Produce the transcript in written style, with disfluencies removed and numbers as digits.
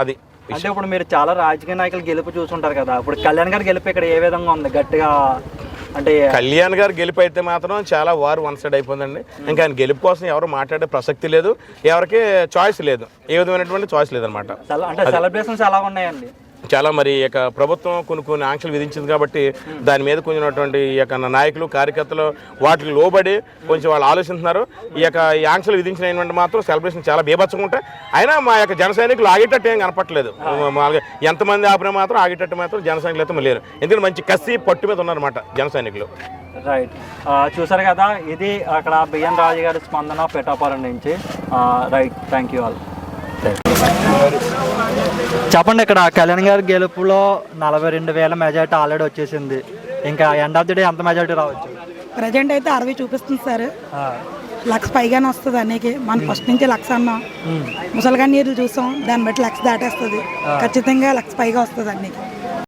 అది అంటే ఇప్పుడు మీరు చాలా రాజకీయ నాయకులు గెలుపు చూసుంటారు కదా, ఇప్పుడు కళ్యాణ్ గారి గెలుపు ఇక్కడ ఏ విధంగా ఉంది గట్టిగా? అంటే కళ్యాణ్ గారు గెలుపు అయితే మాత్రం చాలా వార్ వన్ సైడ్ అయిపోయిందండి. ఇంకా ఆయన గెలుపు కోసం ఎవరు మాట్లాడే ప్రసక్తి లేదు, ఎవరికి చాయిస్ లేదు, ఏ విధమైనటువంటి చాయిస్ లేదనమాట. అంటే సెలబ్రేషన్స్ ఎలా ఉన్నాయండి? చాలా మరి ఈ యొక్క ప్రభుత్వం కొన్ని ఆంక్షలు విధించింది కాబట్టి దాని మీద కొంచెం ఈ యొక్క నాయకులు కార్యకర్తలు వాటికి లోబడి కొంచెం వాళ్ళు ఆలోచిస్తున్నారు. ఈ ఆంక్షలు విధించినటువంటి మాత్రం సెలబ్రేషన్ చాలా బీభత్సంగా ఉంటాయి. అయినా మా యొక్క జన సైనికులు ఆగేటట్టు ఏం కనపట్లేదు. ఎంతమంది ఆపినా మాత్రం ఆగేటట్టు మాత్రం జన సైనికులు అయితే లేరు. ఎందుకంటే మంచి కసి పట్టు మీద ఉన్నారన్నమాట జన సైనికులు. రైట్, చూసారు కదా, ఇది అక్కడ బిఎన్ రాజు గారి స్పందన పిఠాపురం నుంచి. Right, thank you all. చెప్పండి, ఇక్కడ కళ్యాణ్ గారి గెలుపులో 42,000 మెజార్టీ ఆల్రెడీ వచ్చేసింది. ఇంకా ఎండ్ ఆఫ్ ది డే ఎంత మెజార్టీ రావచ్చు? ప్రజెంట్ అయితే 60 చూపిస్తుంది సార్. 1,00,000 పైగానే వస్తుంది అన్నికి. మనం ఫస్ట్ నుంచి 1,00,000 అన్నాం, ముసలిగా నీళ్ళు చూసాం, దాన్ని బట్టి 1,00,000 దాటేస్తుంది. ఖచ్చితంగా 1,00,000 పైగా వస్తుంది అన్నికి.